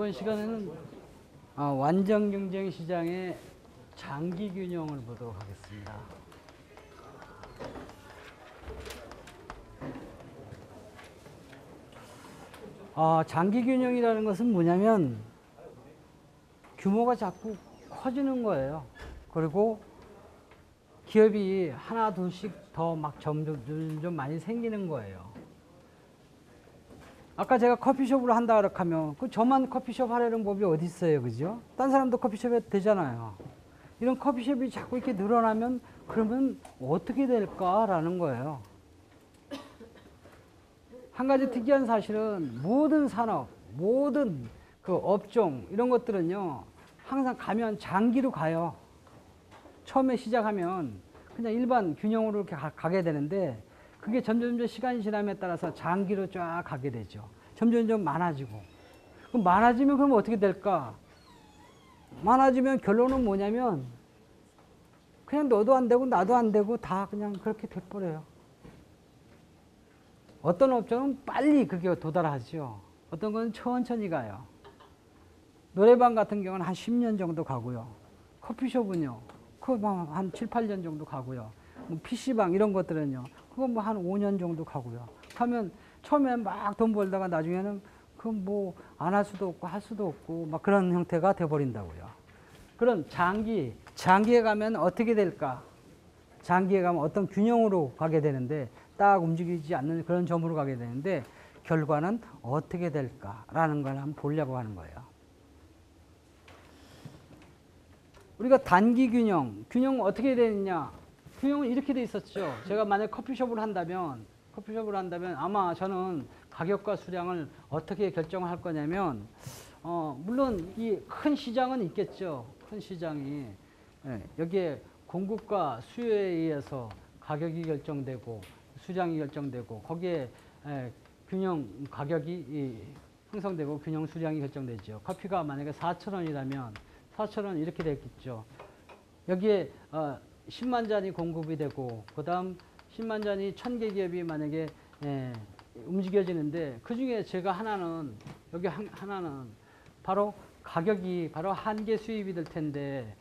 이번 시간에는 완전 경쟁 시장의 장기 균형을 보도록 하겠습니다. 장기 균형이라는 것은 뭐냐면 규모가 자꾸 커지는 거예요. 그리고 기업이 하나 둘씩 더 막 점점 많이 생기는 거예요. 아까 제가 커피숍을 한다 하면 저만 커피숍 하려는 법이 어디 있어요, 그죠? 딴 사람도 커피숍 해도 되잖아요. 이런 커피숍이 자꾸 이렇게 늘어나면 그러면 어떻게 될까라는 거예요. 한 가지 특이한 사실은 모든 산업, 모든 그 업종 이런 것들은요 항상 가면 장기로 가요. 처음에 시작하면 그냥 일반 균형으로 이렇게 가게 되는데 그게 점점 시간이 지남에 따라서 장기로 쫙 가게 되죠. 점점 많아지고. 그럼 많아지면 그럼 어떻게 될까? 많아지면 결론은 뭐냐면 그냥 너도 안 되고 나도 안 되고 다 그냥 그렇게 돼버려요. 어떤 업종은 빨리 그게 도달하죠. 어떤 건 천천히 가요. 노래방 같은 경우는 한 10년 정도 가고요. 커피숍은요. 그거 한 7, 8년 정도 가고요. 뭐 PC방 이런 것들은요. 그건 뭐 한 5년 정도 가고요. 하면 처음에 막 돈 벌다가 나중에는 그건 뭐 안 할 수도 없고 할 수도 없고 막 그런 형태가 돼버린다고요. 그런 장기에 가면 어떻게 될까? 장기에 가면 어떤 균형으로 가게 되는데 딱 움직이지 않는 그런 점으로 가게 되는데 결과는 어떻게 될까라는 걸 한번 보려고 하는 거예요. 우리가 단기 균형 어떻게 되느냐? 균형은 이렇게 돼 있었죠. 제가 만약 커피숍을 한다면 아마 저는 가격과 수량을 어떻게 결정을 할 거냐면 물론 이 큰 시장은 있겠죠. 큰 시장이 여기에 공급과 수요에 의해서 가격이 결정되고 수량이 결정되고 거기에 균형 가격이 형성되고 균형 수량이 결정되죠. 커피가 만약에 4,000원이라면 4,000원 이렇게 되겠죠. 여기에 10만 잔이 공급이 되고 그 다음 10만 잔이 1,000개 기업이 만약에 움직여지는데 그 중에 제가 하나는 여기 하나는 바로 가격이 바로 한계 수입이 될 텐데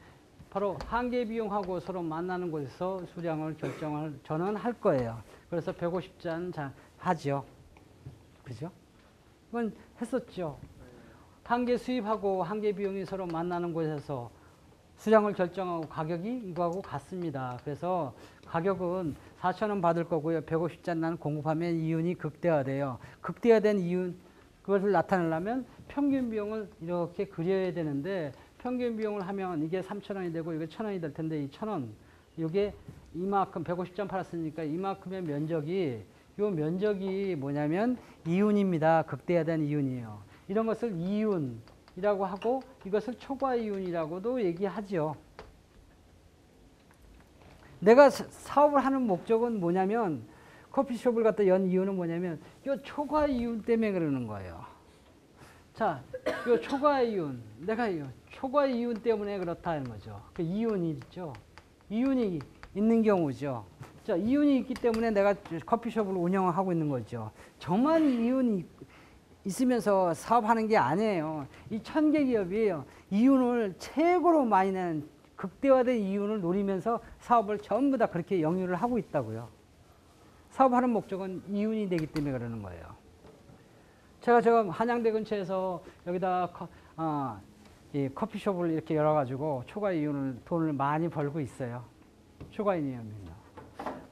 바로 한계 비용하고 서로 만나는 곳에서 수량을 결정을 저는 할 거예요. 그래서 150잔 하죠. 그죠? 그건 했었죠. 한계 수입하고 한계 비용이 서로 만나는 곳에서 수량을 결정하고 가격이 이거하고 같습니다. 그래서 가격은 4,000원 받을 거고요. 150잔 나는 공급하면 이윤이 극대화돼요. 극대화된 이윤, 그것을 나타내려면 평균 비용을 이렇게 그려야 되는데 평균 비용을 하면 이게 3,000원이 되고 이게 1,000원이 될 텐데 이 1,000원, 이게 이만큼 150잔 팔았으니까 이만큼의 면적이 이 면적이 뭐냐면 이윤입니다. 극대화된 이윤이에요. 이런 것을 이윤이라고 하고 이것을 초과 이윤이라고도 얘기하죠. 내가 사업을 하는 목적은 뭐냐면 커피숍을 갖다 연 이유는 뭐냐면 이 초과 이윤 때문에 그러는 거예요. 자, 이 초과 이윤, 내가 이 초과 이윤 때문에 그렇다는 거죠. 그 이윤이 있죠. 이윤이 있는 경우죠. 자, 이윤이 있기 때문에 내가 커피숍을 운영하고 있는 거죠. 저만 이윤이 있으면서 사업하는 게 아니에요. 이 1,000개 기업이 이윤을 최고로 많이 내는 극대화된 이윤을 노리면서 사업을 전부 다 그렇게 영위를 하고 있다고요. 사업하는 목적은 이윤이 되기 때문에 그러는 거예요. 제가 한양대 근처에서 여기다 이 커피숍을 이렇게 열어가지고 초과 이윤을 돈을 많이 벌고 있어요. 초과 이윤입니다.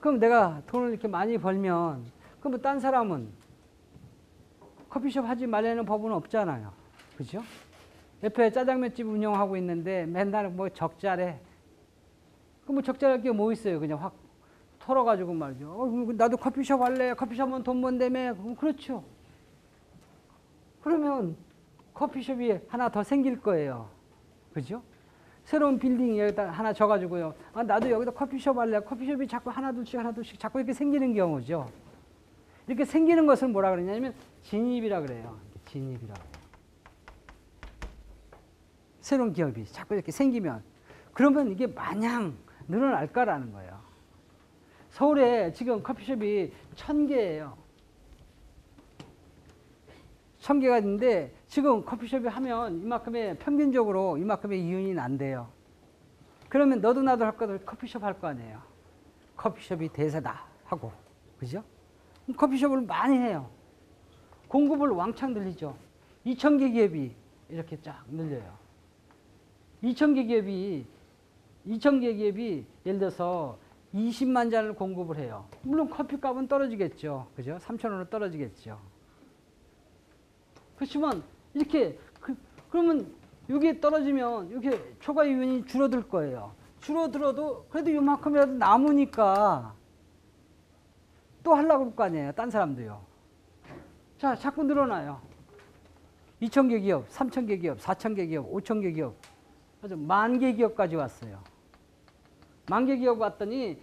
그럼 내가 돈을 이렇게 많이 벌면 그럼 딴 사람은 커피숍 하지 말라는 법은 없잖아요. 그죠? 옆에 짜장면집 운영하고 있는데 맨날 뭐 적자래. 그럼 뭐 적자랄 게 뭐 있어요? 그냥 확 털어가지고 말이죠. 나도 커피숍 할래. 커피숍 하면 돈 번다며. 그렇죠. 그러면 커피숍이 하나 더 생길 거예요. 그죠? 새로운 빌딩 여기다 하나 져가지고요. 나도 여기다 커피숍 할래. 커피숍이 자꾸 하나 둘씩 자꾸 이렇게 생기는 경우죠. 이렇게 생기는 것을 뭐라 그러냐면 진입이라 그래요. 진입이라고. 새로운 기업이 자꾸 이렇게 생기면 그러면 이게 마냥 늘어날까라는 거예요. 서울에 지금 커피숍이 1,000개예요. 1,000개가 있는데 지금 커피숍에 하면 이만큼의 평균적으로 이만큼의 이윤이 난대요. 그러면 너도 나도 할 거도 커피숍 할 거 아니에요. 커피숍이 대세다 하고, 그죠? 커피숍을 많이 해요. 공급을 왕창 늘리죠. 2,000개 기업이 이렇게 쫙 늘려요. 2,000개 기업이 예를 들어서 20만 잔을 공급을 해요. 물론 커피값은 떨어지겠죠. 그죠? 3,000원은 떨어지겠죠. 그렇지만 이렇게 그러면 여기에 떨어지면 이렇게 초과 이윤이 줄어들 거예요. 줄어들어도 그래도 이만큼이라도 남으니까 또 하려고 그럴 거 아니에요. 딴 사람도요. 자, 자꾸 늘어나요. 2,000개 기업, 3,000개 기업, 4,000개 기업, 5,000개 기업, 아주 10,000개 기업까지 왔어요. 10,000개 기업 왔더니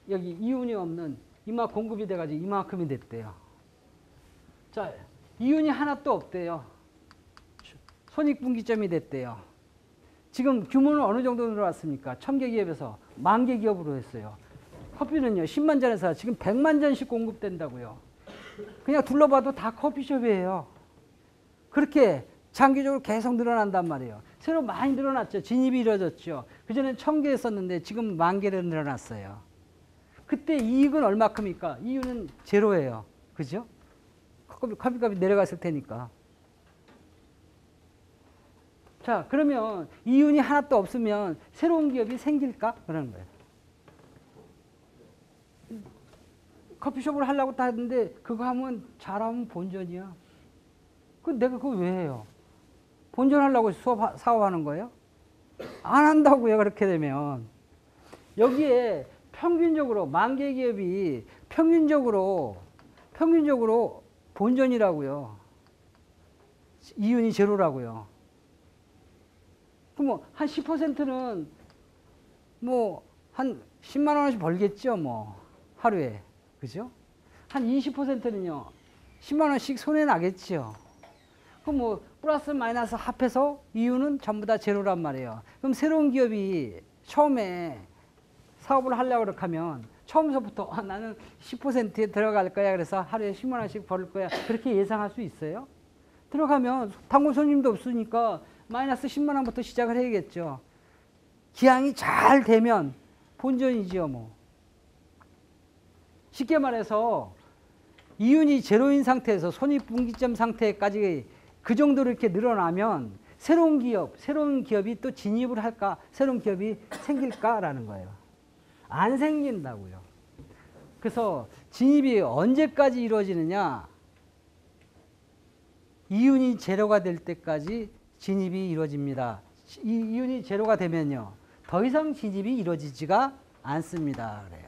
여기 이윤이 없는 공급이 돼가지고 이만큼이 됐대요. 자, 이윤이 하나도 없대요. 손익분기점이 됐대요. 지금 규모는 어느 정도 늘어났습니까? 1,000개 기업에서 10,000개 기업으로 했어요. 커피는요, 10만 잔에서 지금 100만 잔씩 공급된다고요. 그냥 둘러봐도 다 커피숍이에요. 그렇게 장기적으로 계속 늘어난단 말이에요. 새로 많이 늘어났죠. 진입이 이루어졌죠. 그전엔 1,000개 했었는데 지금 10,000개로 늘어났어요. 그때 이익은 얼마큼입니까? 이윤은 제로예요. 그죠? 커피값이 내려갔을 테니까. 자, 그러면 이윤이 하나도 없으면 새로운 기업이 생길까? 그러는 거예요. 커피숍을 하려고 다 했는데 그거 하면 잘하면 본전이야. 내가 그거 왜 해요? 본전하려고 사업하는 거예요? 안 한다고요. 그렇게 되면. 여기에 평균적으로 10,000개 기업이 평균적으로 본전이라고요. 이윤이 제로라고요. 그럼 한 10%는 한 10만 원씩 벌겠죠, 하루에. 그죠? 한 20%는요, 10만 원씩 손해 나겠죠. 그럼 플러스 마이너스 합해서 이윤은 전부 다 제로란 말이에요. 그럼 새로운 기업이 처음에 사업을 하려고 그렇게 하면 처음서부터 나는 10%에 들어갈 거야. 그래서 하루에 10만 원씩 벌 거야. 그렇게 예상할 수 있어요? 들어가면 단골 손님도 없으니까 마이너스 10만 원부터 시작을 해야겠죠. 기왕이 잘 되면 본전이지요, 쉽게 말해서 이윤이 제로인 상태에서 손익분기점 상태까지 그 정도로 이렇게 늘어나면 새로운 기업이 또 진입을 할까? 새로운 기업이 생길까라는 거예요. 안 생긴다고요. 그래서 진입이 언제까지 이루어지느냐? 이윤이 제로가 될 때까지 진입이 이루어집니다. 이윤이 제로가 되면요, 더 이상 진입이 이루어지지가 않습니다. 그래요.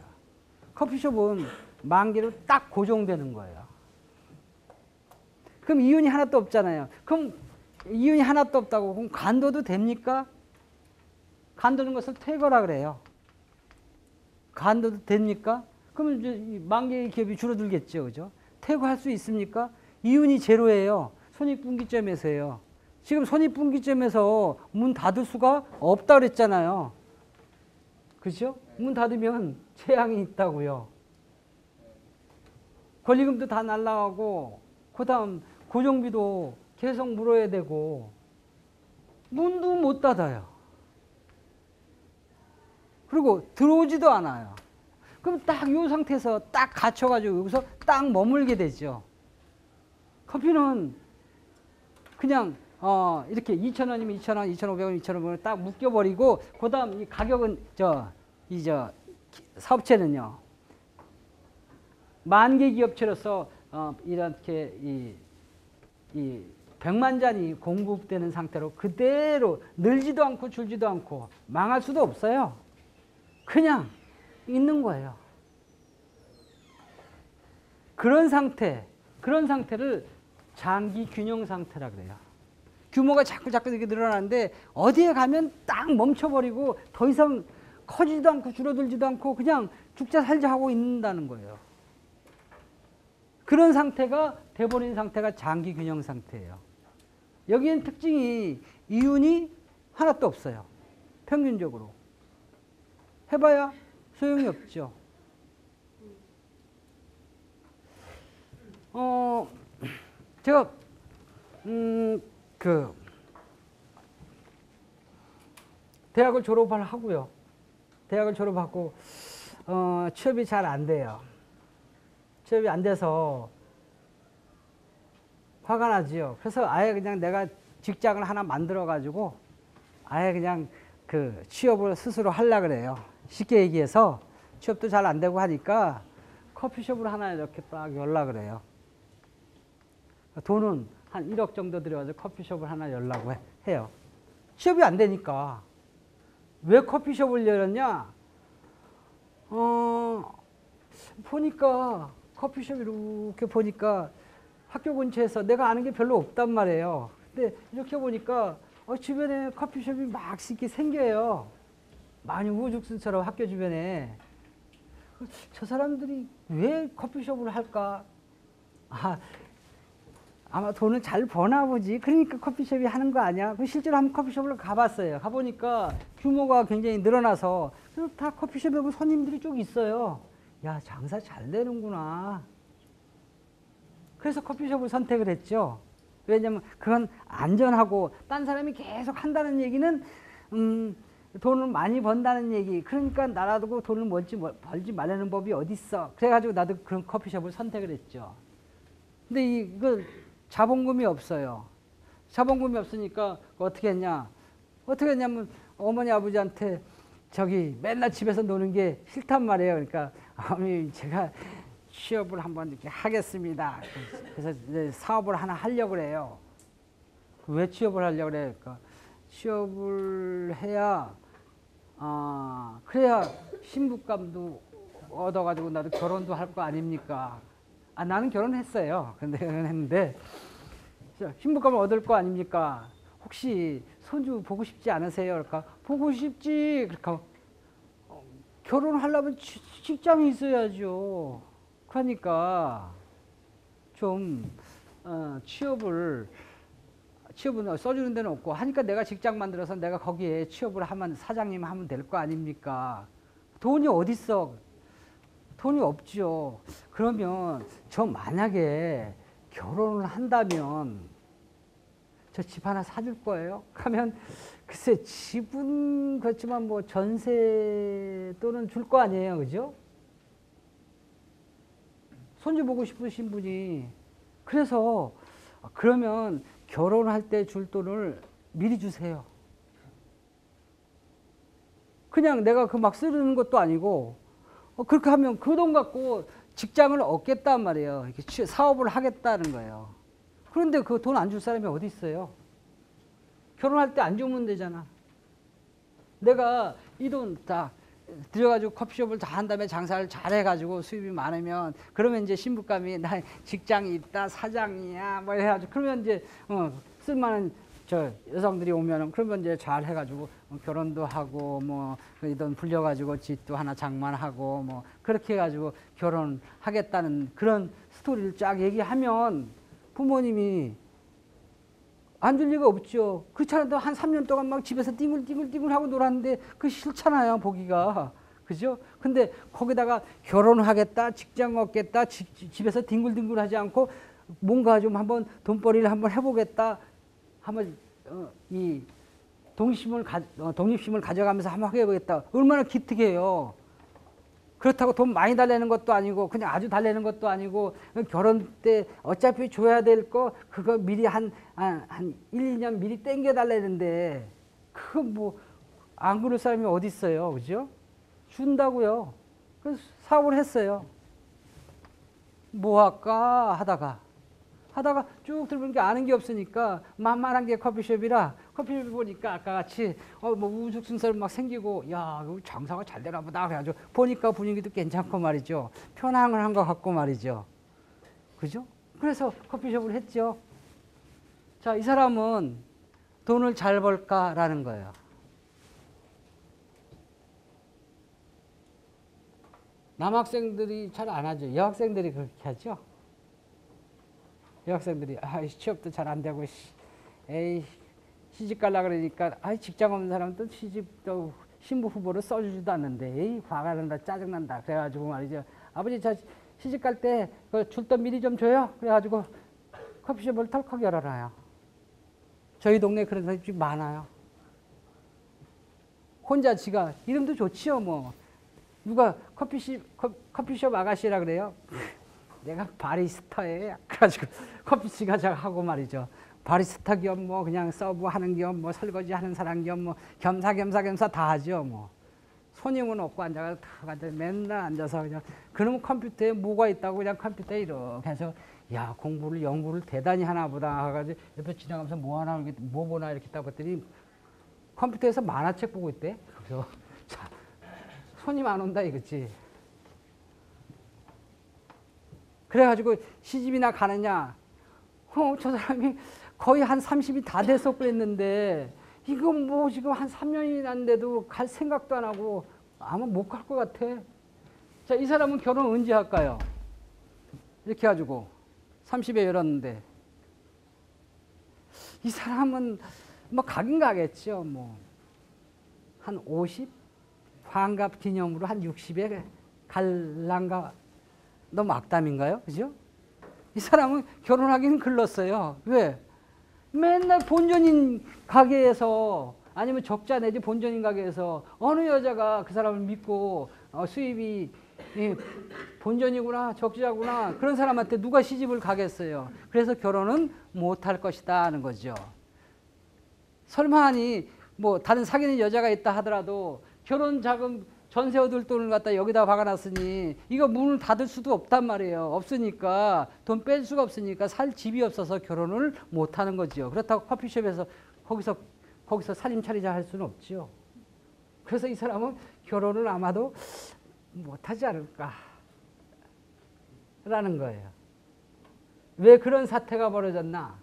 커피숍은 10,000개로 딱 고정되는 거예요. 그럼 이윤이 하나도 없잖아요. 그럼 이윤이 하나도 없다고 그럼 간도도 됩니까? 간도는 것을 퇴거라 그래요. 간도도 됩니까? 그러면 이제 10,000개의 기업이 줄어들겠죠. 그죠? 퇴거할 수 있습니까? 이윤이 제로예요. 손익분기점에서예요. 지금 손익분기점에서 문 닫을 수가 없다 그랬잖아요. 그죠? 문 닫으면 재앙이 있다고요. 권리금도 다 날라가고 그 다음 고정비도 계속 물어야 되고 문도 못 닫아요. 그리고 들어오지도 않아요. 그럼 딱 이 상태에서 딱 갇혀가지고 여기서 딱 머물게 되죠. 커피는 그냥 이렇게 2,000원이면 2,000원, 2,500원, 2,500원 딱 묶여버리고 그 다음 이 가격은 사업체는요, 10,000개 기업체로서 이렇게 이 100만 잔이 공급되는 상태로 그대로 늘지도 않고 줄지도 않고 망할 수도 없어요. 그냥 있는 거예요. 그런 상태를 장기 균형 상태라 그래요. 규모가 자꾸 이렇게 늘어나는데 어디에 가면 딱 멈춰버리고 더 이상 커지지도 않고 줄어들지도 않고 그냥 죽자 살자 하고 있는다는 거예요. 그런 상태가 돼버린 상태가 장기 균형 상태예요. 여기엔 특징이 이윤이 하나도 없어요. 평균적으로. 해봐야 소용이 없죠. 제가 그 대학을 졸업을 하고요. 대학을 졸업하고 취업이 잘 안 돼요. 취업이 안 돼서 화가 나지요. 그래서 아예 그냥 내가 직장을 하나 만들어 가지고 아예 그냥 그 취업을 스스로 하려고 그래요. 쉽게 얘기해서 취업도 잘 안 되고 하니까 커피숍을 하나 이렇게 딱 열려고 그래요. 돈은 한 1억 정도 들여가지고 커피숍을 하나 열려고 해요. 취업이 안 되니까. 왜 커피숍을 열었냐? 보니까 커피숍 이렇게 보니까 학교 근처에서 내가 아는 게 별로 없단 말이에요. 근데 이렇게 보니까 주변에 커피숍이 막 이렇게 생겨요. 많이 우후죽순처럼 학교 주변에. 저 사람들이 왜 커피숍을 할까? 아마 돈을 잘 버나 보지. 그러니까 커피숍이 하는 거 아니야? 실제로 한번 커피숍을 가봤어요. 가보니까 규모가 굉장히 늘어나서 다 커피숍에 보면 손님들이 쭉 있어요. 야, 장사 잘 되는구나. 그래서 커피숍을 선택을 했죠. 왜냐면 그건 안전하고 딴 사람이 계속 한다는 얘기는 돈을 많이 번다는 얘기. 그러니까 나라도 돈을 벌지 말라는 법이 어딨어. 그래가지고 나도 그런 커피숍을 선택을 했죠. 근데 이거 자본금이 없어요. 자본금이 없으니까 어떻게 했냐? 어떻게 했냐면 어머니 아버지한테 저기 맨날 집에서 노는 게 싫단 말이에요. 그러니까 어머니 제가 취업을 한번 이렇게 하겠습니다. 그래서 이제 사업을 하나 하려고 그래요. 왜 취업을 하려고 그래요? 그러니까 취업을 해야 그래야 신부감도 얻어가지고 나도 결혼도 할 거 아닙니까? 나는 결혼했어요. 근데 결혼했는데 신부감을 얻을 거 아닙니까? 혹시 손주 보고 싶지 않으세요? 그러니까 보고 싶지. 그러니까 결혼하려면 직장이 있어야죠. 그러니까 좀 취업은 써주는 데는 없고 하니까 내가 직장 만들어서 내가 거기에 취업을 하면 사장님 하면 될 거 아닙니까? 돈이 어딨어? 돈이 없죠. 그러면 저 만약에 결혼을 한다면 저 집 하나 사줄 거예요? 하면 글쎄 집은 그렇지만 뭐 전세 또는 줄 거 아니에요. 그죠? 손주 보고 싶으신 분이. 그래서 그러면 결혼할 때 줄 돈을 미리 주세요. 그냥 내가 그 막 쓰는 것도 아니고 그렇게 하면 그 돈 갖고 직장을 얻겠단 말이에요. 이렇게 사업을 하겠다는 거예요. 그런데 그 돈 안 줄 사람이 어디 있어요? 결혼할 때 안 주면 되잖아. 내가 이 돈 다 들여가지고 커피숍을 다 한 다음에 장사를 잘 해가지고 수입이 많으면 그러면 이제 신부감이 나 직장이 있다 사장이야 뭐 해가지고 그러면 이제 쓸만한 저 여성들이 오면은 그러면 이제 잘 해가지고 결혼도 하고 뭐 이 돈 불려가지고 집도 하나 장만하고 뭐 그렇게 해가지고 결혼하겠다는 그런 스토리를 쫙 얘기하면 부모님이 안 줄 리가 없죠. 그렇잖아도 한 3년 동안 막 집에서 띵글띵글 하고 놀았는데 그 싫잖아요, 보기가. 그죠? 근데 거기다가 결혼하겠다, 직장 얻겠다, 집에서 뒹굴뒹굴 하지 않고 뭔가 좀 한번 돈벌이를 한번 해보겠다. 한번 이 독립심을 가져가면서 한번 해보겠다. 얼마나 기특해요. 그렇다고 돈 많이 달래는 것도 아니고 그냥 아주 달래는 것도 아니고 결혼 때 어차피 줘야 될 거 그거 미리 한 1, 2년 미리 땡겨 달래는데 그거 뭐 안 그럴 사람이 어디 있어요. 그죠? 준다고요. 그래서 사업을 했어요. 뭐 할까 하다가 쭉 들어보니까 아는 게 없으니까 만만한 게 커피숍이라 커피숍 보니까 아까 같이 뭐 우죽순설 막 생기고 야 장사가 잘 되나 보다 그래가지고 보니까 분위기도 괜찮고 말이죠. 편향을 한 것 같고 말이죠. 그죠? 그래서 커피숍을 했죠. 자, 이 사람은 돈을 잘 벌까라는 거예요. 남학생들이 잘 안 하죠. 여학생들이 그렇게 하죠. 여학생들이 취업도 잘 안 되고 에이 시집 가려고 그러니까 직장 없는 사람은 시집도 신부 후보로 써주지도 않는데 에이 화가 난다 짜증난다 그래가지고 말이죠. 아버지 저 시집 갈 때 줄 돈 미리 좀 줘요. 그래가지고 커피숍을 털컥 열어놔요. 저희 동네에 그런 사람이 많아요. 혼자 지가 이름도 좋지요 뭐. 누가 커피숍 아가씨라 그래요. 내가 바리스타예요. 그래가지고 커피씨가 하고 말이죠. 바리스타 겸 뭐 그냥 서브하는 겸 뭐 설거지 하는 사람 겸 뭐 겸사 다 하죠 뭐. 손님은 없고 앉아서 맨날 앉아서 그냥 그놈 컴퓨터에 뭐가 있다고 그냥 컴퓨터에 이렇게 해서 야 연구를 대단히 하나 보다 하가지고 옆에 지나가면서 뭐 하나 이렇게 뭐 보나 이렇게 딱 봤더니 컴퓨터에서 만화책 보고 있대. 그래서 자, 손님 안 온다 이거지. 그래가지고 시집이나 가느냐? 저 사람이 거의 한 30이 다 돼서 그랬는데 이거 뭐 지금 한 3년이 났는데도 갈 생각도 안 하고 아마 못 갈 것 같아. 자, 이 사람은 결혼 언제 할까요? 이렇게 해가지고 30에 열었는데 이 사람은 뭐 가긴 가겠죠. 뭐 한 50? 환갑 기념으로 한 60에 갈란가 너무 악담인가요? 그죠? 이 사람은 결혼하기는 글렀어요. 왜? 맨날 본전인 가게에서 아니면 적자 내지 본전인 가게에서 어느 여자가 그 사람을 믿고 수입이 본전이구나 적자구나 그런 사람한테 누가 시집을 가겠어요. 그래서 결혼은 못할 것이다 하는 거죠. 설마하니 뭐 다른 사귀는 여자가 있다 하더라도 결혼 자금 전세 얻을 돈을 갖다 여기다 박아놨으니 이거 문을 닫을 수도 없단 말이에요. 없으니까 돈 뺄 수가 없으니까 살 집이 없어서 결혼을 못하는 거죠. 그렇다고 커피숍에서 거기서 살림 차리자 할 수는 없죠. 그래서 이 사람은 결혼을 아마도 못하지 않을까 라는 거예요. 왜 그런 사태가 벌어졌나?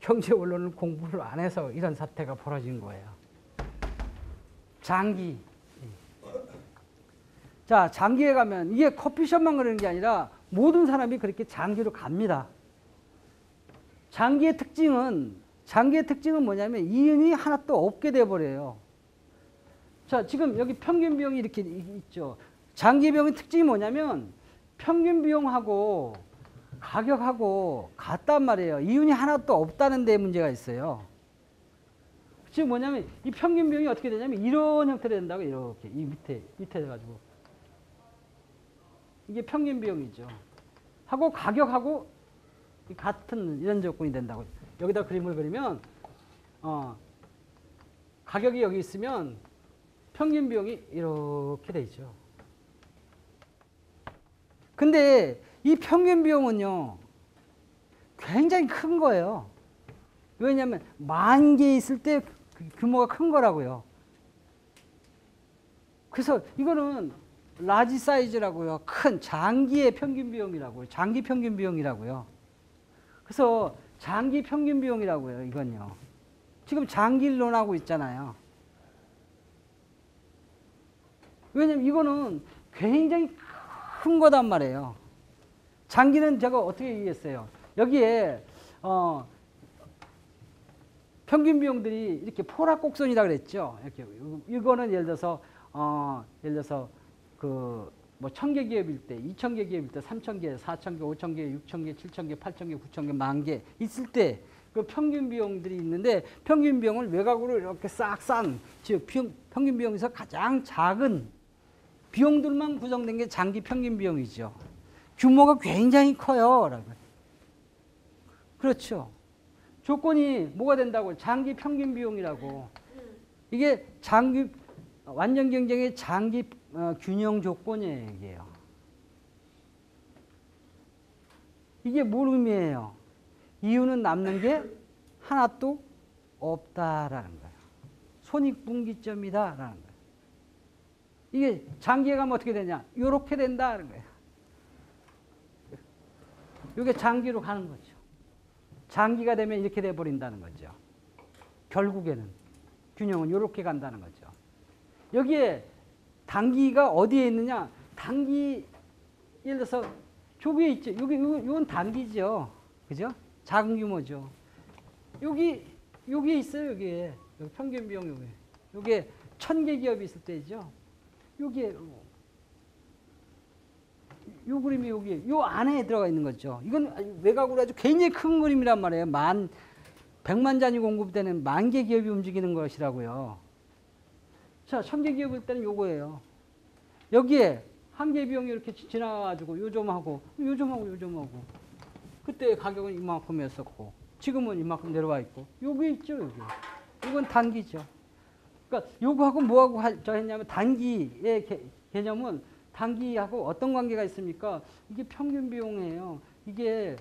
경제 원론을 공부를 안 해서 이런 사태가 벌어진 거예요. 장기. 자, 장기에 가면 이게 커피숍만 그러는 게 아니라 모든 사람이 그렇게 장기로 갑니다. 장기의 특징은 뭐냐면 이윤이 하나도 없게 돼버려요. 자, 지금 여기 평균 비용이 이렇게 있죠. 장기 비용의 특징이 뭐냐면 평균 비용하고 가격하고 같단 말이에요. 이윤이 하나도 없다는 데 문제가 있어요. 지금 뭐냐면 이 평균 비용이 어떻게 되냐면 이런 형태로 된다고 이렇게 이 밑에 해가지고 이게 평균 비용이죠. 하고 가격하고 같은 이런 조건이 된다고. 여기다 그림을 그리면 가격이 여기 있으면 평균 비용이 이렇게 돼 있죠. 근데 이 평균 비용은요 굉장히 큰 거예요. 왜냐하면 10,000개 있을 때 규모가 큰 거라고요. 그래서 이거는 라지 사이즈라고요. 큰 장기의 평균 비용이라고요. 장기 평균 비용이라고요. 그래서 장기 평균 비용이라고요. 이건요. 지금 장기를 논하고 있잖아요. 왜냐면 이거는 굉장히 큰 거단 말이에요. 장기는 제가 어떻게 얘기했어요? 여기에 평균 비용들이 이렇게 포락곡선이라 그랬죠. 이렇게 이거는 예를 들어서 그 뭐 1,000개 기업일 때, 2,000개 기업일 때, 3,000개, 4,000개, 5,000개, 6,000개, 7,000개, 8,000개, 9,000개, 10,000개 있을 때 그 평균 비용들이 있는데 평균 비용을 외곽으로 이렇게 싹 싼, 즉 평균 비용에서 가장 작은 비용들만 구성된 게 장기 평균 비용이죠. 규모가 굉장히 커요. 그렇죠. 조건이 뭐가 된다고? 장기 평균 비용이라고. 이게 완전 경쟁의 장기 균형 조건이에요. 이게요. 이게 뭘 의미해요? 이유는 남는 게 하나도 없다라는 거예요. 손익분기점이다라는 거예요. 이게 장기에 가면 어떻게 되냐? 이렇게 된다는 거예요. 이게 장기로 가는 거죠. 장기가 되면 이렇게 돼버린다는 거죠. 결국에는 균형은 이렇게 간다는 거죠. 여기에 단기가 어디에 있느냐? 단기 예를 들어서 저기에 있죠. 이건 단기죠. 그죠? 작은 규모죠. 여기에 있어요. 여기 평균 비용 여기에 1,000개 기업이 있을 때죠. 여기에 요 그림이 요 안에 들어가 있는 거죠. 이건 외곽으로 아주 굉장히 큰 그림이란 말이에요. 100만 잔이 공급되는 10,000개 기업이 움직이는 것이라고요. 자, 1000개 기업일 때는 요거예요. 여기에 한 개 비용이 이렇게 지나가지고 요점하고 그때 가격은 이만큼이었었고 지금은 이만큼 내려와 있고 여기 있죠. 여기. 이건 단기죠. 그러니까 요거하고 뭐하고 했냐면 단기의 개념은 단기하고 어떤 관계가 있습니까? 이게 평균 비용이에요. 이게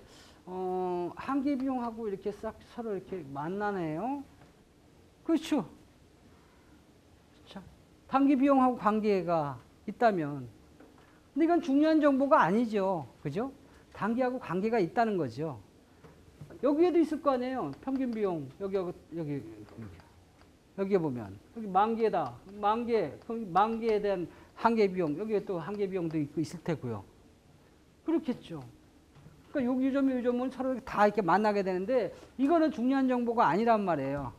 한 개 비용하고 이렇게 싹 서로 이렇게 만나네요. 그렇죠. 자, 단기 비용하고 관계가 있다면, 근데 이건 중요한 정보가 아니죠. 그죠? 단기하고 관계가 있다는 거죠. 여기에도 있을 거 아니에요. 평균 비용 여기에 보면 여기 10,000개다. 10,000개, 그럼 10,000개에 대한 한 개 비용, 여기에 또 한 개 비용도 있을 테고요. 그렇겠죠. 그러니까 요 점은 서로 다 이렇게 만나게 되는데 이거는 중요한 정보가 아니란 말이에요.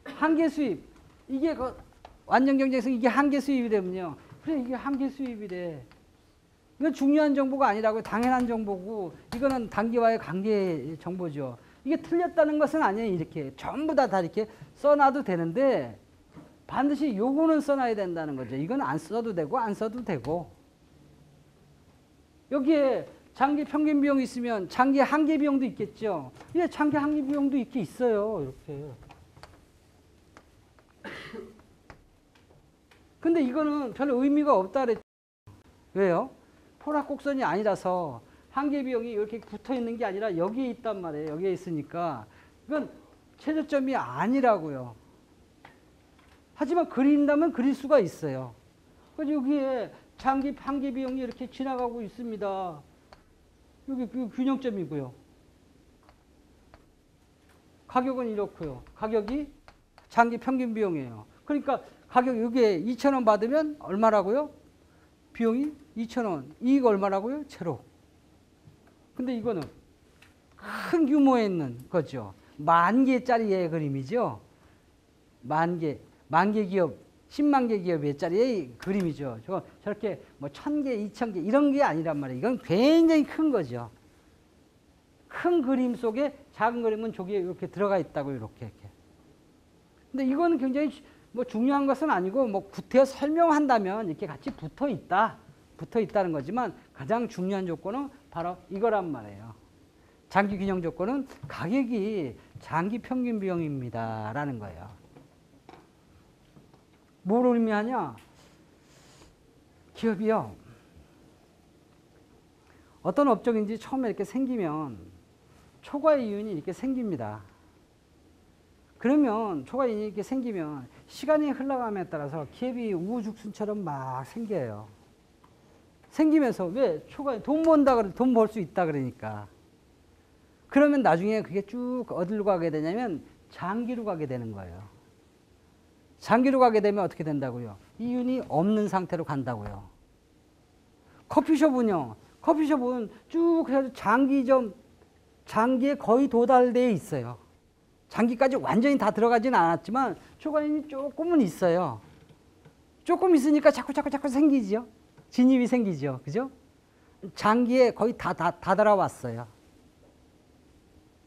한계 수입, 이게 완전 경쟁에서 이게 한계 수입이 되면요. 그래, 이게 한계 수입이래. 이건 중요한 정보가 아니라고, 당연한 정보고, 이거는 단기와의 관계 정보죠. 이게 틀렸다는 것은 아니에요. 이렇게 전부 다 이렇게 써놔도 되는데 반드시 요거는 써놔야 된다는 거죠. 이건 안 써도 되고 안 써도 되고. 여기에 장기 평균 비용이 있으면 장기 한계 비용도 있겠죠. 예, 장기 한계 비용도 이렇게 있어요. 이렇게. 근데 이거는 별 의미가 없다 그랬죠. 왜요? 포락곡선이 아니라서 한계 비용이 이렇게 붙어 있는 게 아니라 여기에 있단 말이에요. 여기에 있으니까. 이건 최저점이 아니라고요. 하지만 그린다면 그릴 수가 있어요. 그래서 여기에 장기 한계 비용이 이렇게 지나가고 있습니다. 여기 균형점이고요. 가격은 이렇고요. 가격이 장기 평균 비용이에요. 그러니까 가격 여기에 2,000원 받으면 얼마라고요? 비용이 2,000원. 이익 얼마라고요? 제로. 근데 이거는 큰 규모에 있는 거죠. 10,000개짜리의 그림이죠. 10,000개 기업, 10만 개 기업의 짜리의 그림이죠. 저렇게 뭐 1,000개, 2,000개 이런 게 아니란 말이에요. 이건 굉장히 큰 거죠. 큰 그림 속에 작은 그림은 저기에 이렇게 들어가 있다고 이렇게. 근데 이거는 굉장히 뭐 중요한 것은 아니고 뭐 구태여 설명한다면 이렇게 같이 붙어 있다는 거지만 가장 중요한 조건은 바로 이거란 말이에요. 장기 균형 조건은 가격이 장기 평균 비용입니다라는 거예요. 뭘 의미하냐? 기업이요. 어떤 업종인지 처음에 이렇게 생기면 초과 이윤이 이렇게 생깁니다. 그러면 초과 이윤이 이렇게 생기면 시간이 흘러감에 따라서 기업이 우후죽순처럼 막 생겨요. 생기면서 왜 초과 돈 번다 그래, 돈 벌 수 있다 그러니까. 그러면 나중에 그게 쭉 어디로 가게 되냐면 장기로 가게 되는 거예요. 장기로 가게 되면 어떻게 된다고요? 이윤이 없는 상태로 간다고요. 커피숍은요. 커피숍은 쭉 해서 장기에 거의 도달되어 있어요. 장기까지 완전히 다 들어가진 않았지만 초과이윤이 조금은 있어요. 조금 있으니까 자꾸 생기죠. 진입이 생기죠. 그죠? 장기에 거의 다 달아왔어요.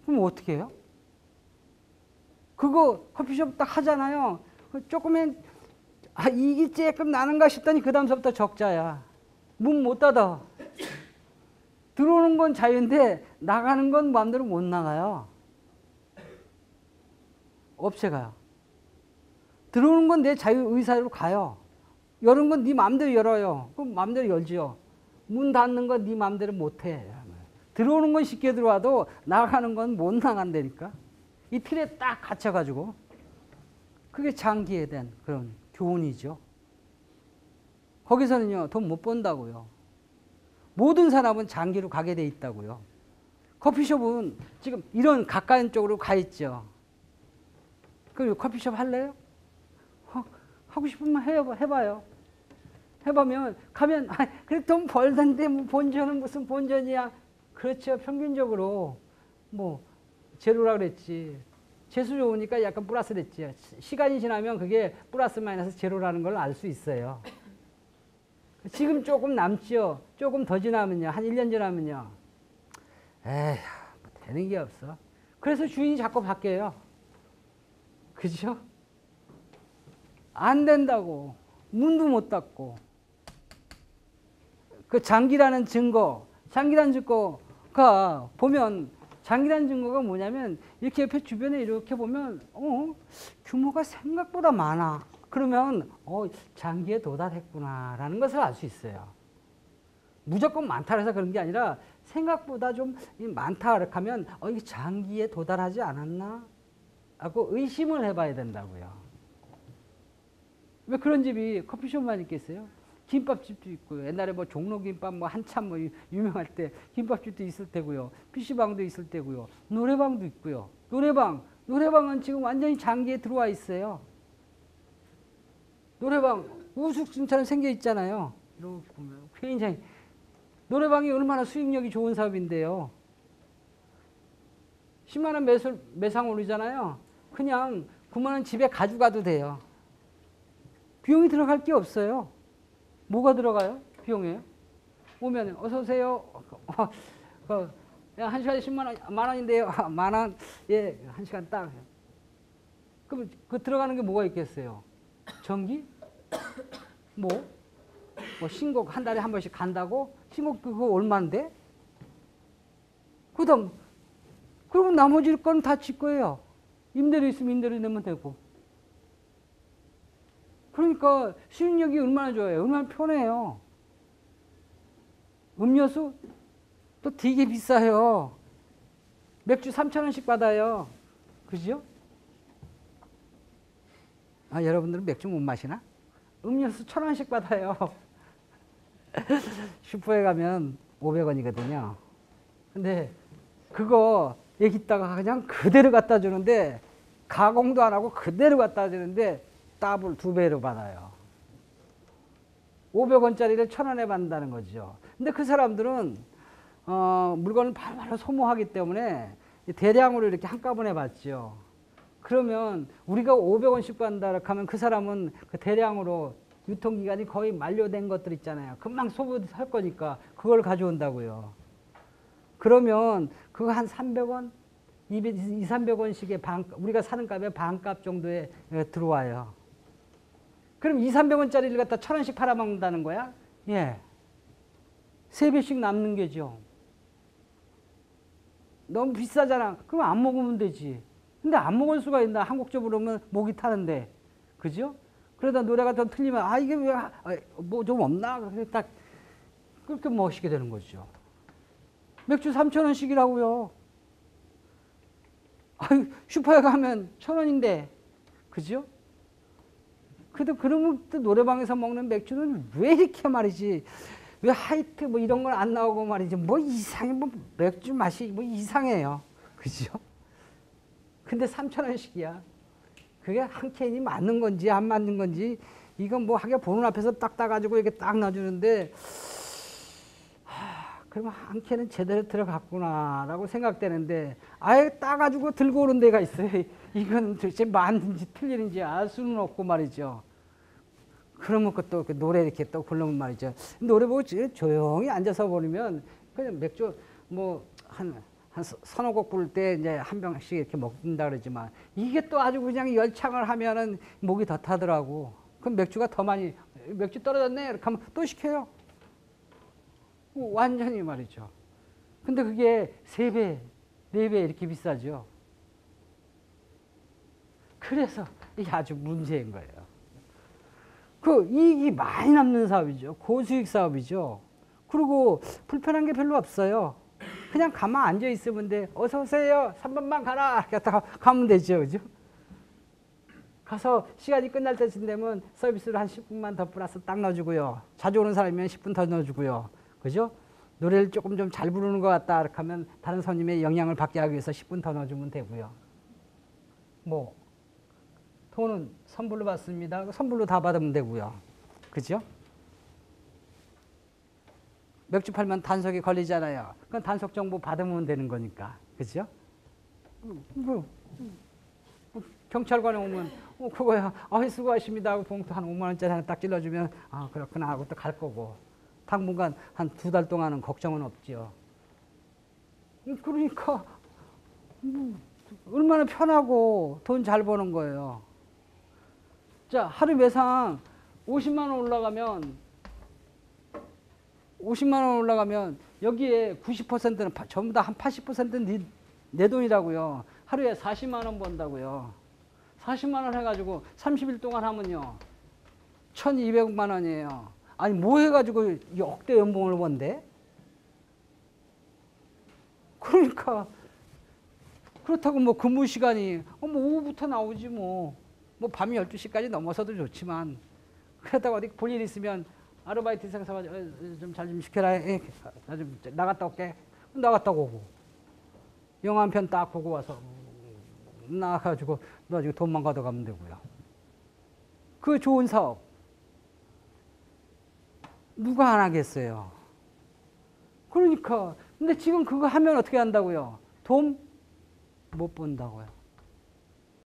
그럼 어떻게 해요? 그거 커피숍 딱 하잖아요. 조금은 이익이 조금 나는가 싶더니 그 다음서부터 적자야. 문 못 닫아. 들어오는 건 자유인데 나가는 건 마음대로 못 나가요. 업체가요. 들어오는 건 내 자유 의사로 가요. 여는 건 네 마음대로 열어요. 그럼 마음대로 열지요. 문 닫는 건 네 마음대로 못 해. 들어오는 건 쉽게 들어와도 나가는 건 못 나간다니까. 이 틀에 딱 갇혀가지고. 그게 장기에 대한 그런 교훈이죠. 거기서는요, 돈 못 번다고요. 모든 산업은 장기로 가게 돼 있다고요. 커피숍은 지금 이런 가까운 쪽으로 가 있죠. 그럼 커피숍 할래요? 하고 싶으면 해봐요. 해보면, 가면, 그래, 돈 벌던데, 뭐, 본전은 무슨 본전이야. 그렇죠. 평균적으로, 뭐, 제로라 그랬지. 재수 좋으니까 약간 플러스 됐지. 시간이 지나면 그게 플러스 마이너스 제로라는 걸 알 수 있어요. 지금 조금 남죠. 조금 더 지나면요. 한 1년 지나면요. 에휴, 뭐 되는 게 없어. 그래서 주인이 자꾸 바뀌어요. 그죠? 안 된다고. 문도 못 닫고. 그 장기라는 증거, 장기라는 증거가 보면 장기라는 증거가 뭐냐면 이렇게 옆에 주변에 이렇게 보면 규모가 생각보다 많아. 그러면 장기에 도달했구나라는 것을 알 수 있어요. 무조건 많다 해서 그런 게 아니라 생각보다 좀 많다 이렇게 하면 이게 장기에 도달하지 않았나? 하고 의심을 해봐야 된다고요. 왜 그런 집이 커피숍만 있겠어요? 김밥집도 있고요. 옛날에 뭐 종로김밥 뭐 한참 뭐 유명할 때 김밥집도 있을 테고요. PC방도 있을 테고요. 노래방도 있고요. 노래방은 지금 완전히 장기에 들어와 있어요. 노래방 우스갯소리처럼 생겨 있잖아요. 이렇게 보면 굉장히 노래방이 얼마나 수익력이 좋은 사업인데요. 10만 원 매상 오르잖아요. 그냥 9만 원 집에 가져가도 돼요. 비용이 들어갈 게 없어요. 뭐가 들어가요? 비용에. 오면 어서 오세요. 한 시간에 10만 원, 만 원인데요. 만 원. 예, 한 시간 딱. 그럼 그 들어가는 게 뭐가 있겠어요? 전기? 뭐 신곡 한 달에 한 번씩 간다고? 신곡 그거 얼마인데? 그다음 그러면 나머지 건 다 지 거예요. 임대료 있으면 임대료 내면 되고. 그러니까 수익력이 얼마나 좋아요. 얼마나 편해요. 음료수 또 되게 비싸요. 맥주 3,000원씩 받아요. 그죠? 여러분들은 맥주 못 마시나? 음료수 1,000원씩 받아요. 슈퍼에 가면 500원이거든요. 근데 그거 여기다가 그냥 그대로 갖다 주는데 가공도 안 하고 그대로 갖다 주는데 더블 2배로 받아요. 500원짜리를 1,000원에 받는다는 거죠. 근데 그 사람들은 물건을 바로바로 소모하기 때문에 대량으로 이렇게 한꺼번에 받죠. 그러면 우리가 500원씩 받는다 하면 그 사람은 그 대량으로 유통기간이 거의 만료된 것들 있잖아요. 금방 소모할 거니까 그걸 가져온다고요. 그러면 그거 한 300원, 200, 300원씩의 우리가 사는 값의 반값 정도에 들어와요. 그럼 2, 300원짜리를 갖다 1,000원씩 팔아먹는다는 거야? 예. 3배씩 남는 게죠. 너무 비싸잖아. 그럼 안 먹으면 되지. 근데 안 먹을 수가 있나? 한국적으로 보면 목이 타는데. 그죠? 그러다 노래가 좀 틀리면, 이게 왜, 뭐 좀 없나? 그래서 딱, 그렇게 마시게 되는 거죠. 맥주 3,000원씩이라고요. 슈퍼에 가면 1,000원인데. 그죠? 그러면 또 노래방에서 먹는 맥주는 왜 이렇게 말이지, 왜 하이트 뭐 이런 건 안 나오고 말이지, 뭐 이상해, 뭐 맥주 맛이 뭐 이상해요. 그죠? 근데 3,000원씩이야. 그게 한 캔이 맞는 건지 안 맞는 건지, 이건 뭐 하게 보는 앞에서 딱 따가지고 이렇게 딱 놔주는데, 그러면 한 캔은 제대로 들어갔구나라고 생각되는데, 아예 따가지고 들고 오는 데가 있어요. 이건 도대체 맞는지 틀리는지 알 수는 없고 말이죠. 그러면 또 그 노래 이렇게 또 부르면 말이죠. 노래 보고 조용히 앉아서 부르면 그냥 맥주 뭐 한 서너 곡 부를 때 이제 한 병씩 이렇게 먹는다 그러지만, 이게 또 아주 그냥 열창을 하면은 목이 더 타더라고. 그럼 맥주가 더 많이, 맥주 떨어졌네 이렇게 하면 또 시켜요. 완전히 말이죠. 근데 그게 3배, 4배 이렇게 비싸죠. 그래서 이게 아주 문제인 거예요. 그 이익이 많이 남는 사업이죠. 고수익 사업이죠. 그리고 불편한 게 별로 없어요. 그냥 가만 앉아 있으면 돼. 어서 오세요. 3번만 가라. 이렇게 가면 되죠. 그죠? 가서 시간이 끝날 때쯤 되면 서비스로 한 10분만 더 플러스 딱 넣어주고요. 자주 오는 사람이면 10분 더 넣어주고요. 그죠? 노래를 조금 좀 잘 부르는 것 같다. 이렇게 하면 다른 손님의 영향을 받게 하기 위해서 10분 더 넣어주면 되고요. 뭐 돈은 선불로 받습니다. 선불로 다 받으면 되고요. 그죠? 맥주 팔면 단속이 걸리잖아요. 그건 단속 정보 받으면 되는 거니까. 그죠? 경찰관에 오면 그거야. 수고하십니다 하고 봉투 한 5만 원짜리 하나 딱 찔러주면 그렇구나 하고 또 갈 거고. 당분간 한 2달 동안은 걱정은 없죠. 그러니까 얼마나 편하고 돈 잘 버는 거예요. 자, 하루 매상 50만 원 올라가면 50만 원 올라가면 여기에 90%는 전부 다 한 80%는 내 돈이라고요. 하루에 40만 원 번다고요. 40만 원 해가지고 30일 동안 하면요. 1200만 원이에요. 아니 뭐 해가지고 역대 연봉을 번대? 그러니까 그렇다고 뭐 근무 시간이 뭐 오후부터 나오지 뭐 밤이 12시까지 넘어서도 좋지만 그러다가 어디 볼 일 있으면 아르바이트 생사가 좀 잘 좀 시켜라. 나 좀 나갔다 올게. 나갔다 오고 영화 한 편 딱 보고 와서 나가가지고 너 지금 돈만 가져가면 되고요. 그 좋은 사업 누가 안 하겠어요. 그러니까 근데 지금 그거 하면 어떻게 한다고요? 돈 못 번다고요.